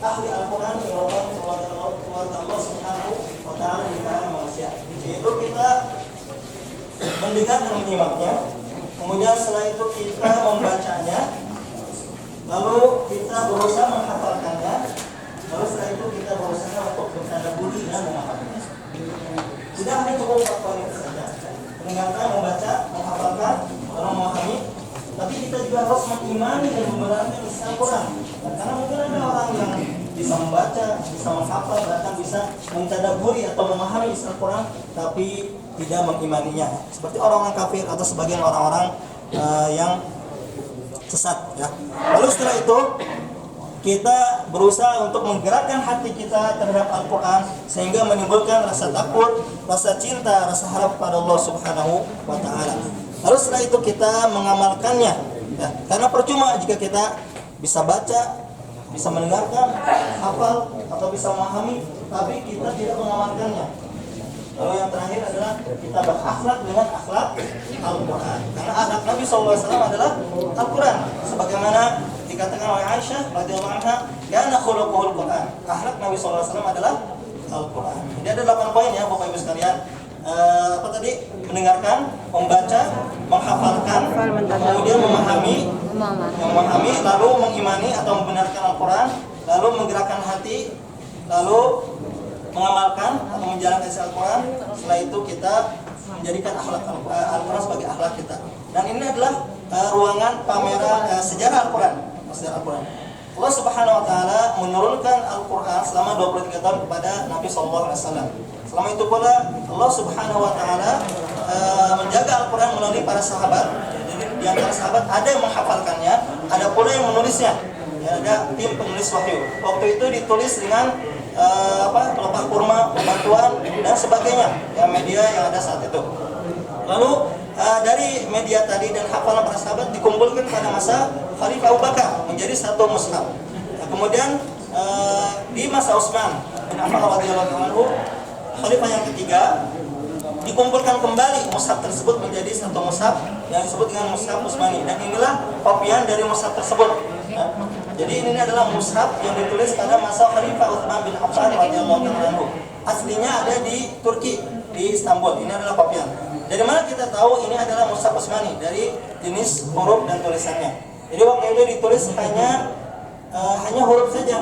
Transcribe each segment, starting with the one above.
ahli Al-Quran keluarga Allah Subhanahu wa Ta'ala di kalangan manusia. Yaitu kita mendengar dan menyimaknya, kemudian setelah itu kita membacanya, lalu kita berusaha menghafalkannya, lalu setelah itu kita berusaha untuk bertadabbur dan memahaminya. Tidak hanya cukup 4 poin itu saja, mendengarkan, membaca, menghafalkan, lalu memahami, tapi kita juga harus mengimani dan membenarkan isi Al-Quran. Karena mungkin ada orang yang bisa membaca, bisa menghafal, bahkan bisa mentadabburi atau memahami isi Al-Quran, tapi tidak mengimaninya. Seperti orang-orang kafir atau sebagian orang-orang yang sesat. Ya. Lalu setelah itu kita berusaha untuk menggerakkan hati kita terhadap Al-Quran sehingga menimbulkan rasa takut, rasa cinta, rasa harap pada Allah Subhanahu wa Ta'ala. Lalu setelah itu kita mengamalkannya, ya. Karena percuma jika kita bisa baca, bisa mendengarkan, hafal atau bisa memahami, tapi kita tidak mengamalkannya. Lalu yang terakhir adalah kita berakhlak dengan akhlak Al-Quran. Karena akhlak Nabi SAW adalah Al-Quran. Sebagaimana dikatakan oleh Aisyah radhiyallahu anha, "Kana khuluquhul Quran." Akhlak Nabi SAW adalah Al-Quran. Jadi ada 8 poin ya Bapak Ibu sekalian. Apa tadi? Mendengarkan, membaca, menghafalkan, kemudian memahami, lalu mengimani atau membenarkan Al-Quran, lalu menggerakkan hati, lalu mengamalkan atau menjalankan isi Al-Quran. Setelah itu kita menjadikan akhlak Al-Quran sebagai akhlak kita. Dan ini adalah ruangan pameran sejarah Al-Quran. Allah Subhanahu wa taala menurunkan Al-Qur'an selama 23 tahun kepada Nabi sallallahu alaihi wasallam. Selama itu pula Allah Subhanahu wa taala menjaga Al-Qur'an melalui para sahabat. Jadi di antara sahabat ada yang menghafalkannya, ada pula yang menulisnya. Ya, ada tim penulis wahyu. Waktu itu ditulis dengan pelepah kurma, batuan dan sebagainya, ya media yang ada saat itu. Lalu dari media tadi dan hafalan para sahabat dikumpulkan pada masa Khalifah Abu Bakar menjadi satu mushaf. Nah, kemudian di masa Utsman bin Affan radhiyallahu anhu, Khalifah yang ketiga, dikumpulkan kembali mushaf tersebut menjadi satu mushaf yang disebut dengan mushaf Utsmani. Dan inilah kopian dari mushaf tersebut. Ya. Jadi ini adalah mushaf yang ditulis pada masa Khalifah Utsman bin Affan radhiyallahu anhu. Aslinya ada di Turki, di Istanbul. Ini adalah kopian. Dari mana kita tahu ini adalah mushaf Utsmani? Dari jenis huruf dan tulisannya. Jadi waktu itu ditulis hanya huruf saja.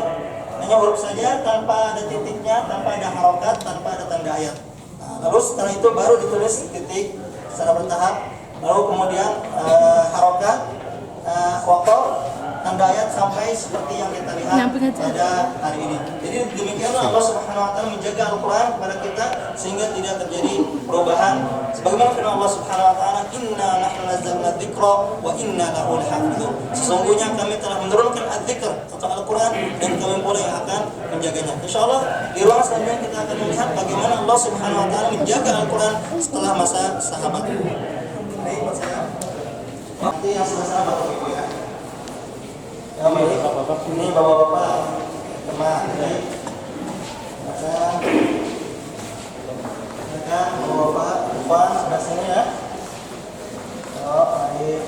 Hanya huruf saja, tanpa ada titiknya, tanpa ada harokat, tanpa ada tanda ayat. Nah, lalu setelah itu baru ditulis titik secara bertahap. Lalu kemudian harokat, wakaf, tanda ayat sampai seperti yang kita lihat pada hari ini. Jadi demikianlah Allah Subhanahu wa taala menjaga Al-Qur'an kepada kita sehingga tidak terjadi perubahan. Sebagaimana firman Allah Subhanahu wa taala, "Inna nahnu nazzalna dzikra wa inna lahu lahafizun." Sesungguhnya kami telah menurunkan az-dzikr atau Al-Qur'an dan kami pula yang akan menjaganya. Insyaallah di ruang selanjutnya kita akan melihat bagaimana Allah Subhanahu wa taala menjaga Al-Qur'an setelah masa sahabat. Baik, Pak saya. Waktu yang selesai Bapak Ibu ya. Ya, baik. Ini bapak-bapak teman dari maka bapak-bapak depan sebelah sini ya. Oh, baik.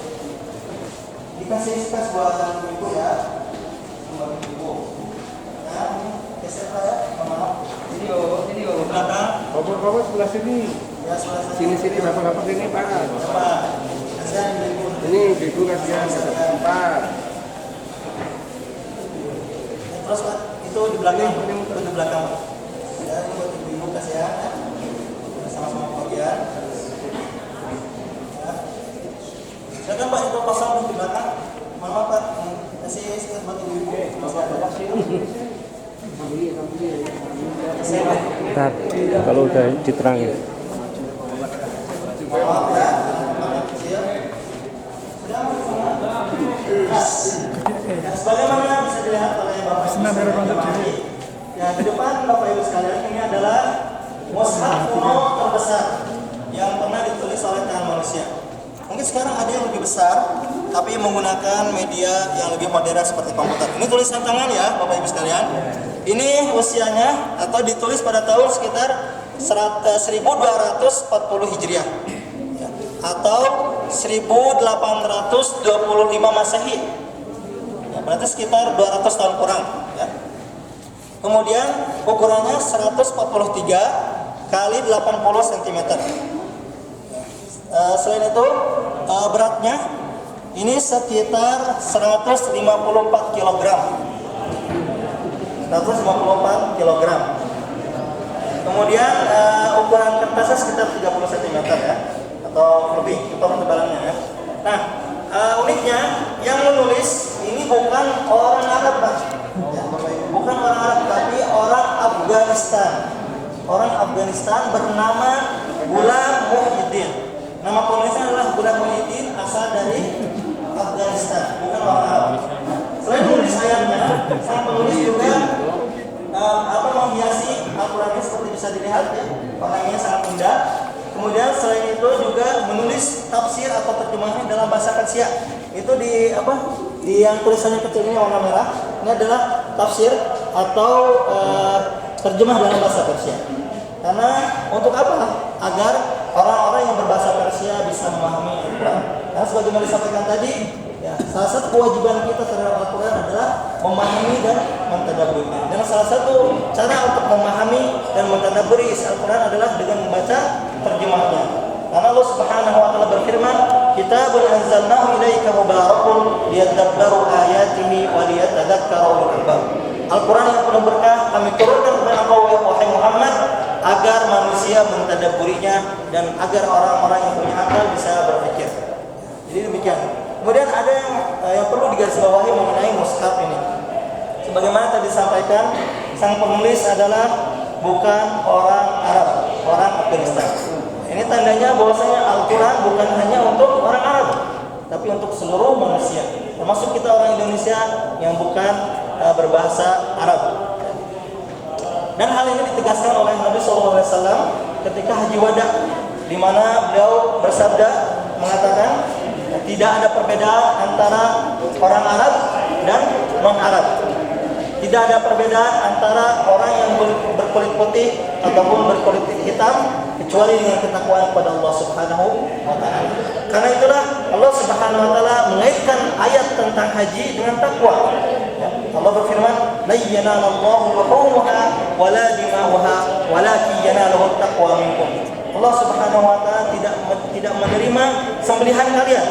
Dikasih space buat ibu ya. Buat ibu. Ya, geser ya, maaf. Ini belakang. Bapak sebelah sini. Ya, sebelah sini. Sini bapak ini Pak. Bapak. Kasihan ibu. Ini ibu kasihan Pak. Terus Pak, itu di belakang, itu di belakang. Ya, ini buat ibu-ibu kasihan ya. Sama-sama bagian. Ya. Silakan Pak, itu pasang di belakang. Maaf Pak, kasih sedikit buat ibu-ibu. Kalau udah diterangin. Maaf ya, kecil. Sebagaimana bisa dilihat oleh Bapak Ibu, ya di depan Bapak Ibu sekalian, ini adalah mushaf kuno terbesar yang pernah ditulis oleh tangan manusia. Mungkin sekarang ada yang lebih besar, tapi menggunakan media yang lebih modern seperti komputer. Ini tulisan tangan ya Bapak Ibu sekalian. Ini usianya atau ditulis pada tahun sekitar 1240 Hijriah ya, atau 1825 Masehi. Ya, berarti sekitar 200 tahun kurang ya. Kemudian ukurannya 143 kali 80 cm. Selain itu beratnya ini sekitar 154 kg. 154 kg. Kemudian ukuran kertasnya sekitar 30 cm ya, atau lebih, itu ketebalannya ya. Nah, uniknya yang menulis ini bukan orang Arab Pak. Ya, bukan orang Arab, tapi orang Afghanistan. Orang Afghanistan bernama Ghulam Muhyiddin. Nama penulisnya adalah Ghulam Muhyiddin, asal dari Afghanistan, bukan orang Arab. Selain menulis ayatnya, sang penulis juga menghiasi Al-Qurannya seperti bisa dilihat ya, orangnya sangat indah. Kemudian selain itu juga menulis tafsir atau terjemahannya dalam bahasa Persia. Itu di yang tulisannya kecil ini warna merah. Ini adalah tafsir atau terjemah dalam bahasa Persia. Karena untuk apa? Agar orang-orang yang berbahasa Persia bisa memahami Al-Quran. Karena sebagaimana disampaikan tadi, ya, salah satu kewajiban kita terhadap Al-Quran adalah memahami dan mentadabburinya. Dan salah satu cara untuk memahami dan mentadabburi isi Al-Quran adalah dengan membaca terjemahnya. Karena Allah Subhanahu wa taala berfirman, "Kitabun anzalnahu ilaika mubarakun liyadabbaru ayatihi wa liyatadzakkara ulul albab." Al-Quran yang penuh berkah kami turunkan kepada engkau wahai Muhammad agar manusia mentadabburinya dan agar orang-orang yang punya akal bisa berpikir. Jadi demikian. Kemudian ada yang perlu digarisbawahi mengenai mushaf ini. sebagaimana tadi disampaikan, sang penulis adalah bukan orang Arab, orang Afghanistan. Ini tandanya bahwasanya Al-Quran bukan hanya untuk orang Arab, tapi untuk seluruh manusia, termasuk kita orang Indonesia yang bukan berbahasa Arab. Dan hal ini ditegaskan oleh Nabi SAW ketika Haji Wada, di mana beliau bersabda mengatakan tidak ada perbedaan antara orang Arab dan non-Arab. Tidak ada perbedaan antara orang yang berkulit putih ataupun berkulit hitam kecuali dengan ketakwaan kepada Allah Subhanahu wa taala. Karena itulah Allah Subhanahu wa taala mengaitkan ayat tentang haji dengan takwa. Allah berfirman, "La yanalallahu luhumuha wa la dima'uha, walakin yanaluhu taqwa minkum." Allah Subhanahu wa taala tidak menerima sembelihan kalian.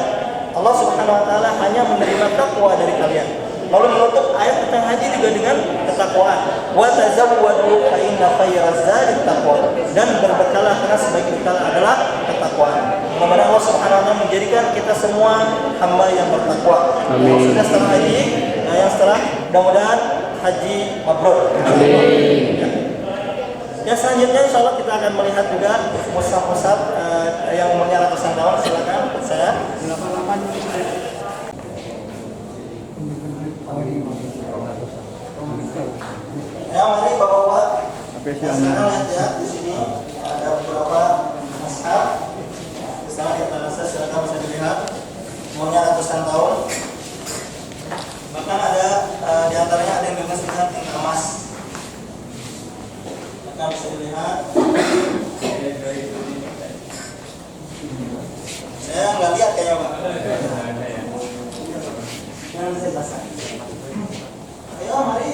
Allah Subhanahu wa taala hanya menerima takwa dari kalian. Lalu menutup ayat tentang haji juga dengan ketakwaan. Wa tazawwadu fa inna khairaz zadi taqwa. Dan berbekalah karena sebaik bekal adalah ketakwaan. Mudah-mudahan Allah Subhanahu wa taala menjadikan kita semua hamba yang bertakwa. Amin. Sudah setelah haji, yang setelah mudah-mudahan haji mabrur. Amin. Ya, selanjutnya insya Allah kita akan melihat juga mushaf-mushaf yang umurnya ratusan tahun. Silakan saya. Ya, mari bapak-bapak. Sekarang lihat ya, di sini ada beberapa mushaf. Misalnya kita rasa silakan bisa dilihat umurnya ratusan tahun. Bahkan ada di antaranya ada yang ditulis dengan tinta emas. Kita bisa dilihat. Saya nggak lihat kayaknya Pak. Jangan saya basah. Ayo mari.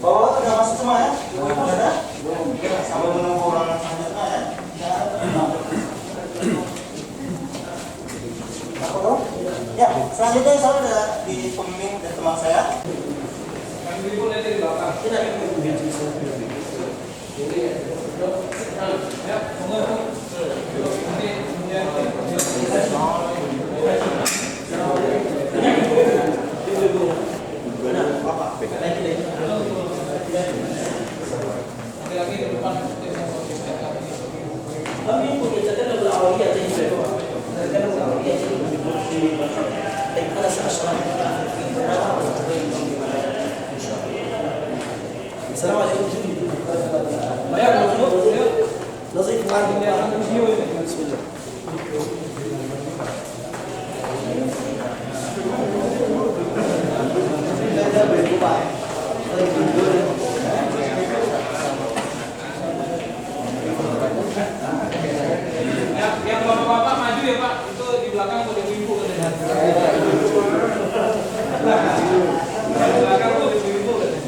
Bawa udah masuk semua ya? Ibu-ibu sudah? Sambil menunggu orang selanjutnya ya. Ya, selanjutnya saya ada di pembimbing dan teman saya. Ibu lihat di belakang. Yang bapak-bapak maju ya Pak, itu di belakang boleh ibu katanya. Di belakang boleh ibu katanya.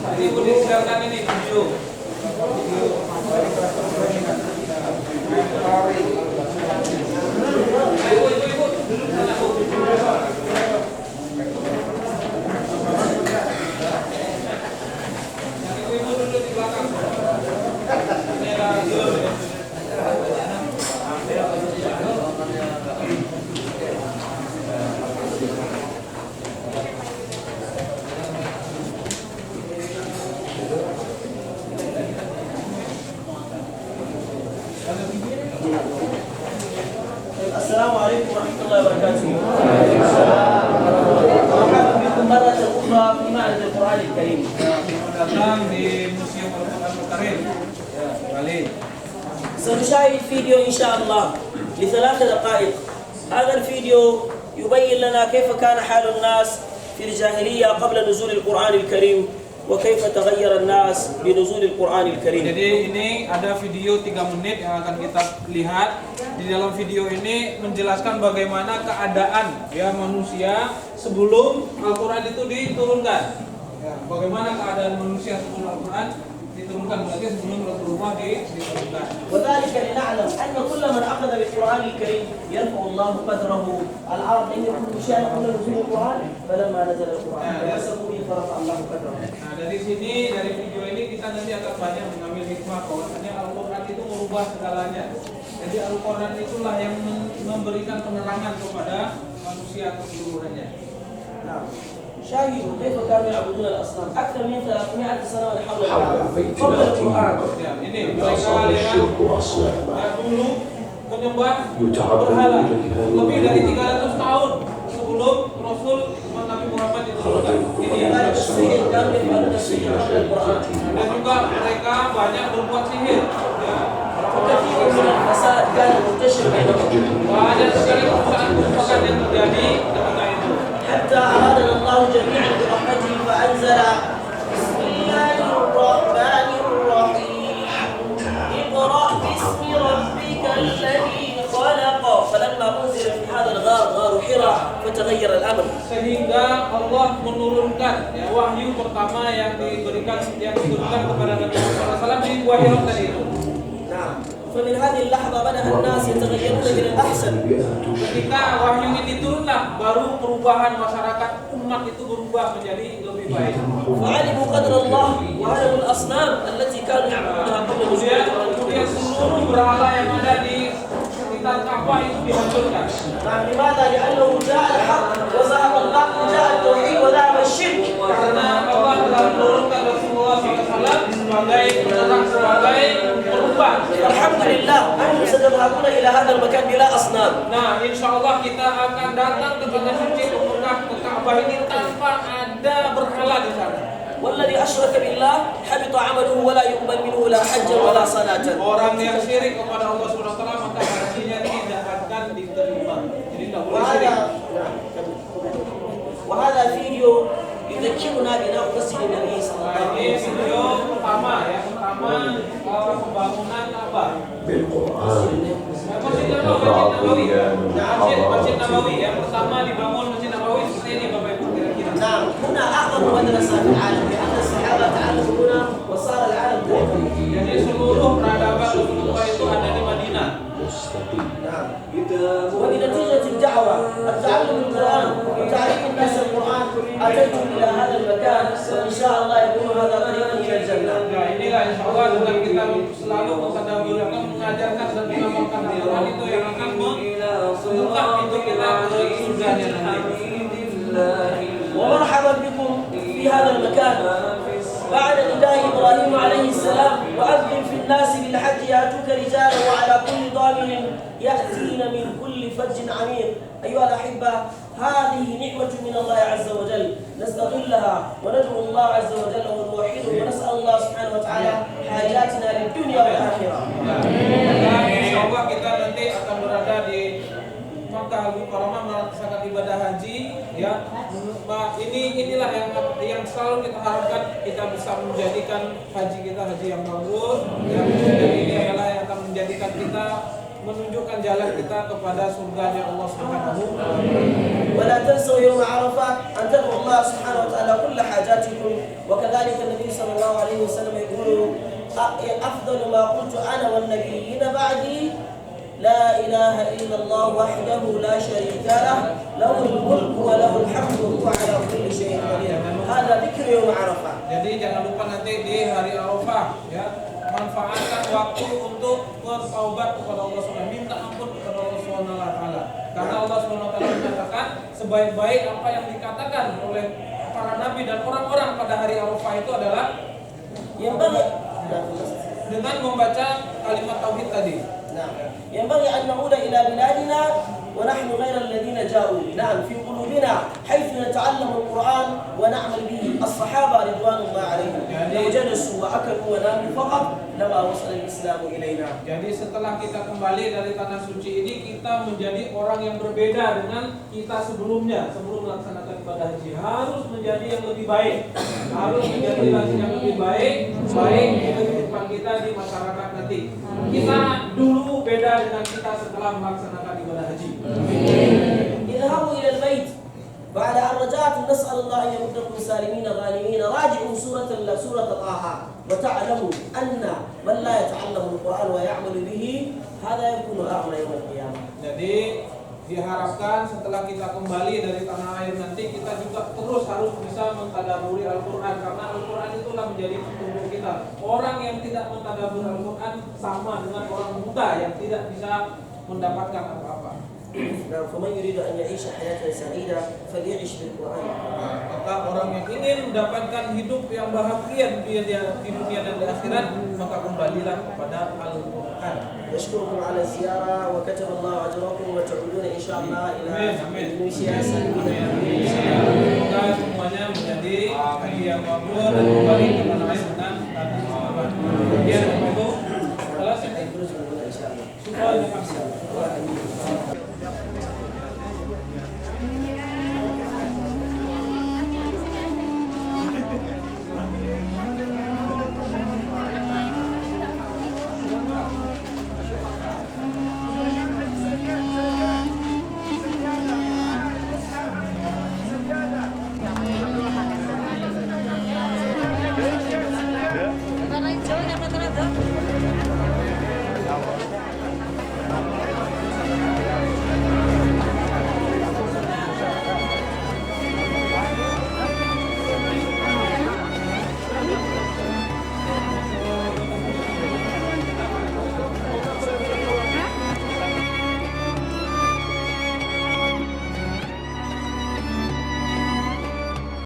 Jadi ibu disiarkan ini video. Ibu duduk sana Bu. Ibu duduk di belakang. Ini ada Assalamualaikum warahmatullahi wabarakatuh. Assalamualaikum warahmatullahi wabarakatuh. Selamat datang di Museum Al-Quran Al-Karim. Ya, kembali. سنشاهد فيديو إن شاء الله ل3 دقائق. هذا الفيديو يبين لنا كيف كان حال الناس في الجاهلية قبل نزول القرآن الكريم وكيف تغير الناس بنزول القرآن الكريم. Jadi ini ada video 3 menit yang akan kita lihat. Di dalam video ini menjelaskan bagaimana keadaan ya manusia sebelum Al-Quran itu diturunkan. Ya, bagaimana keadaan manusia sebelum Al-Quran diturunkan, berarti sebelum Rasulullah diturunkan. وذلك لنعلم أن كل من أخذ بالقرآن الكريم يرفع الله قدره. العرب إن يكون شيئا قبل نزول القرآن فلما نزل القرآن فيحسبوا به فرفع الله قدره. Nah dari sini, dari video ini kita nanti akan banyak mengambil hikmah bahwasanya Al-Quran itu merubah segalanya. Jadi Al-Quran itulah yang memberikan penerangan kepada manusia keseluruhannya. نعم. إن شاهدوا كيف كانوا يعبدون الاصنام اكثر من 300 سنه حول الكعبه قبل القران. Ya, ini mereka lihat dulu menyembah berhala lebih dari 300 tahun sebelum Rasul Nabi Muhammad diturunkan. Ini dan juga mereka banyak berbuat sihir. Ya. وكثير من الفساد كان منتشر بينهم. Banyak sekali kerusakan yang terjadi ketika itu. حتى أرادنا الله جميعا برحمته فأنزل بسم الله الرحمن الرحيم اقرأ باسم ربك الذي خلق فلما أنزل في هذا الغار غار حراء فتغير الأمر. Sehingga Allah menurunkan ya, wahyu pertama yang diberikan kepada Nabi Muhammad SAW di Gua Hira tadi itu. نعم. فمن هذه اللحظة بدأ الناس يتغيرون إلى الأحسن. Ketika wahyu ini turunlah, baru perubahan masyarakat umat itu berubah menjadi lebih baik. فعلموا قدر الله وعلموا الأصنام التي كانوا يعبدونها قبل نزول القرآن Kemudian الكريم. seluruh berhala yang ada di sekitar Ka'bah itu dihancurkan. نعم. لماذا؟ لأنه جاء الحق وزهق الباطل جاء التوحيد وذهب الشرك. Karena Allah telah menurunkan Rasulullah SAW sebagai penerang, sebagai perubah. Alhamdulillah, antum satadhhabuna ila hadzal makan bila asnam. Nah, insya Allah kita akan datang ke tanah suci Mekah, ke Ka'bah ini tanpa ada berhala di sana. والذي أشرك بالله حبط عمله ولا يقبل منه لا حجا ولا صلاة. Orang yang syirik kepada Allah Subhanahu wa taala maka hajinya tidak akan diterima. Jadi tidak boleh syirik. وهذا فيديو يذكرنا بناء مسجد النبي صلى الله Nah, عليه ini وسلم. video pertama ya, pembangunan Ka'bah. Masjid Nabawi, Masjid Nabawi yang pertama dibangun Masjid Nabawi seperti ini Bapak Ibu kira-kira. نعم، هنا أعظم مدرسة في العالم لأن الصحابة تعلموا هنا وصار العالم كله. Jadi seluruh peradaban Rasulullah itu ada di Madinah. نعم. وبنتيجة الدعوة التعلم القرآن وتعليم الناس القرآن أتيتم إلى هذا المكان وإن شاء الله يكون هذا طريقا إلى الجنة. Nah inilah insya Allah dengan kita selalu akan mengajarkan dan mengamalkan Al-Quran itu yang akan membuka pintu kita ke surga nanti. ومرحبا بكم في هذا المكان بعد نداء إبراهيم عليه السلام وأذن في الناس بالحج يأتوك رجالا وعلى كل ضامر يأتين من كل فج عميق. أيها الأحبة، هذه نعمة من الله عز وجل نستغلها وندعو الله عز وجل ونوحده ونسأل الله سبحانه وتعالى حاجاتنا للدنيا والآخرة. Insya Allah kita nanti akan berada di Makkah Al-Mukarramah melaksanakan ibadah haji ya. Inilah yang selalu kita harapkan, kita bisa menjadikan haji kita haji yang bagus ya. Dan ini adalah yang akan menjadikan kita menunjukkan jalan kita kepada surganya Allah Subhanahu wa taala. ولا تنسوا يوم عرفة أن تدعوا الله سبحانه وتعالى كل حاجاتكم وكذلك النبي صلى الله عليه وسلم يقول أفضل ما قلت أنا والنبيين بعدي لا إله إلا الله وحده لا شريك له له الملك وله الحمد وهو على كل شيء قدير. هذا ذكر يوم عرفة. Jadi jangan lupa nanti di hari Arafah ya, manfaatkan waktu untuk bertaubat kepada Allah SWT, minta ampun kepada Allah SWT. Karena Allah SWT menyatakan sebaik-baik apa yang dikatakan oleh para nabi dan orang-orang pada hari Arafah itu adalah ينبغي dengan membaca kalimat tauhid tadi. نعم. ينبغي أن نعود إلى بلادنا ونحن غير الذين جاءوا. نعم، في قلوبنا حيث نتعلم القرآن ونعمل به. الصحابة رضوان الله عليهم لو جلسوا وأكلوا وناموا فقط لما وصل الإسلام إلينا. Jadi setelah kita kembali dari tanah suci ini, kita menjadi orang yang berbeda dengan kita sebelumnya. Sebelum melaksanakan ibadah haji harus menjadi yang lebih baik, harus menjadi yang lebih baik di kehidupan kita di masyarakat nanti. Kita dulu beda dengan kita setelah melaksanakan ibadah haji. اذهبوا إلى البيت بعد أن رجعتم نسأل الله أن يردكم سالمين غانمين. راجعوا سورة طه وتعلموا أن من لا يتعلم القرآن ويعمل به هذا يكون أعمى يوم القيامة. Jadi diharapkan setelah kita kembali dari tanah air nanti, kita juga terus harus bisa mentadaburi Al-Quran, karena Al-Quran itulah menjadi petunjuk kita. Orang yang tidak mentadaburi Al-Quran sama dengan orang buta yang tidak bisa mendapatkan apa-apa. نعم فمن يريد أن يعيش حياة سعيدة فليعيش بالقرآن. Maka orang yang ingin mendapatkan hidup yang bahagia di dunia dan di akhirat, maka kembalilah kepada Al-Quran. نشكركم على الزيارة وكتب الله أجركم وتعودون إن شاء الله إلى آمين. إندونيسيا سالمين.